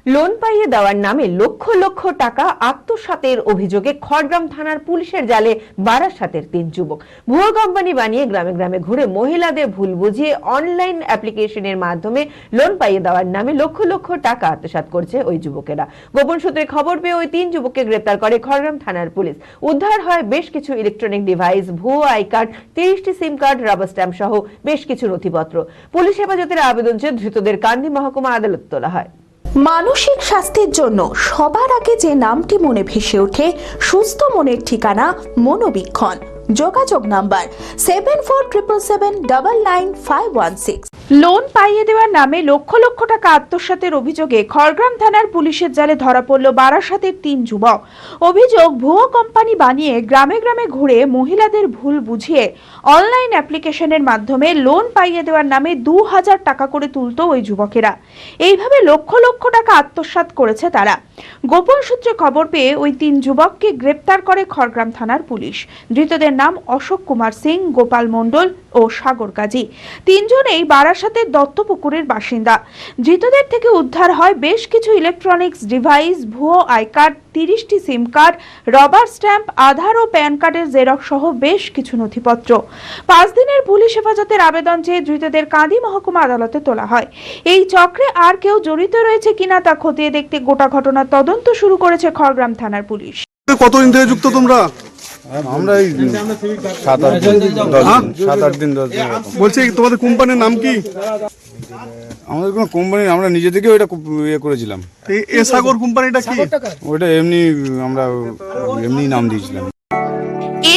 Loan পাইয়ে দেওয়ার নামে লক্ষ লক্ষ টাকা আত্মসাতের অভিযোগে খড়গ্রাম থানার পুলিশের জালে বারাসাতের ৩ যুবক। ভুয়ো কোম্পানি বানিয়ে গ্রামে গ্রামে ঘুরে মহিলাদের ভুল বুঝিয়ে অনলাইন অ্যাপ্লিকেশনের মাধ্যমে লোন পাইয়ে দেওয়ার নামে লক্ষ লক্ষ টাকা আত্মসাৎ করছে ওই যুবকেরা। গোপন সূত্রে খবর পেয়ে ওই ৩ যুবককে গ্রেপ্তার করে খড়গ্রাম থানার পুলিশ। উদ্ধার হয় বেশ কিছু ইলেকট্রনিক ডিভাইস, ভুয়ো আই কার্ড, 30টি সিম কার্ড, রাবার স্ট্যাম্প সহ বেশ কিছু নথিপত্র। পুলিশ হেফাজতের আবেদন চেয়ে ধৃতদের কান্দি মহকুমা আদালতে তোলা হয়। মানসিক স্বাস্থ্যের জন্য সবার আগে যে নামটি মনে ভেসে ওঠে, সুস্থ মনের ঠিকানা মনোবীক্ষণ। যোগাযোগ নাম্বার 7477799516। লোন পাইয়ে দেওয়ার নামে লক্ষ লক্ষ টাকা আত্মসাতের অভিযোগে খড়গ্রাম থানার পুলিশের জালে ধরা পড়ল বারাসাতের ৩ যুবক। অভিযোগ, ভুয়ো কোম্পানি বানিয়ে গ্রামে গ্রামে ঘুরে মহিলাদের ভুল বুঝিয়ে অনলাইন অ্যাপ্লিকেশনের মাধ্যমে লোন পাইয়ে দেওয়ার নামে ২০০০ টাকা করে তুলত ওই যুবকেরা। এইভাবে লক্ষ লক্ষ টাকা আত্মসাৎ করেছে তারা। গোপন সূত্রে খবর পেয়ে ওই ৩ যুবককে গ্রেপ্তার করে খড়গ্রাম থানার পুলিশ। ধৃতদের নাম অশোক কুমার সিং, গোপাল মণ্ডল ও সাগর কাজী। ৩ জনেই বারাসাতের দত্তপুকুরের বাসিন্দা। ধৃতদের থেকে উদ্ধার হয় বেশ কিছু ইলেকট্রনিক্স ডিভাইস, ভুয়ো আই কার্ড, 30টি SIM card, rubber stamp, Aadhaar ও প্যান কার্ডের জেরক্স সহ বেশ কিছু নথিপত্র। 5 দিনের পুলিশ হেফাজতের আবেদন চেয়ে ধৃতদের কাঁদি মহকুমা আদালতে তোলা হয়। এই চক্রে আর কেউ জড়িত রয়েছে কিনা তা খতিয়ে দেখতে গোটা ঘটনার তদন্ত শুরু করেছে খড়গ্রাম থানার পুলিশ। কতদিন থেকে যুক্ত তোমরা? আমরা এই 7-8 দিন 10 দিন। বলছি তোমাদের কোম্পানির নাম কি? আমাদের কোনো কোম্পানি, আমরা নিজে থেকে ওইটা ইয়ে করেছিলাম। এ সাগর কোম্পানিটা কি? ওইটা এমনি আমরা এমনি নাম দিয়েছিলাম।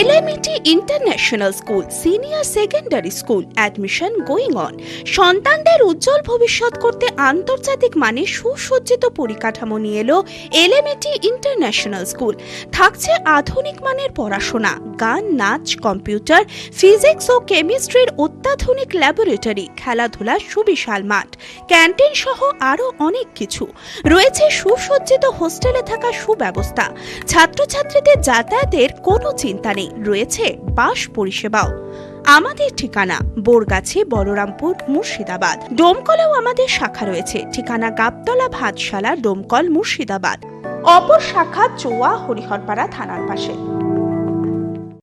LMET international school senior secondary school admission going on. সন্তানদের উজ্জ্বল ভবিষ্যৎ করতে আন্তর্জাতিক মানের সুসজ্জিত পরিকাঠামো নিয়ে এলো এলএমইটি ইন্টারন্যাশনাল স্কুল। থাকছে আধুনিক মানের পড়াশোনা, গান, নাচ, কম্পিউটার, ফিজিক্স ও কেমিস্ট্রির অত্যাধুনিক ল্যাবরেটরি, খেলাধুলার সুবিশাল মাঠ, ক্যান্টিন সহ আরও অনেক কিছু। রয়েছে সুসজ্জিত হোস্টেলে থাকার সুব্যবস্থা। ছাত্রছাত্রীদের যাতায়াতের কোনো চিন্তা নেই, রয়েছে বাস পরিষেবাও। আমাদের ঠিকানা বোরগাছি, বলরামপুর, মুর্শিদাবাদ। ডোমকলেও আমাদের শাখা রয়েছে। ঠিকানা গাবতলা, ভাতশালা, ডোমকল, মুর্শিদাবাদ। অপর শাখা চোয়া, হরিহরপাড়া থানার পাশে।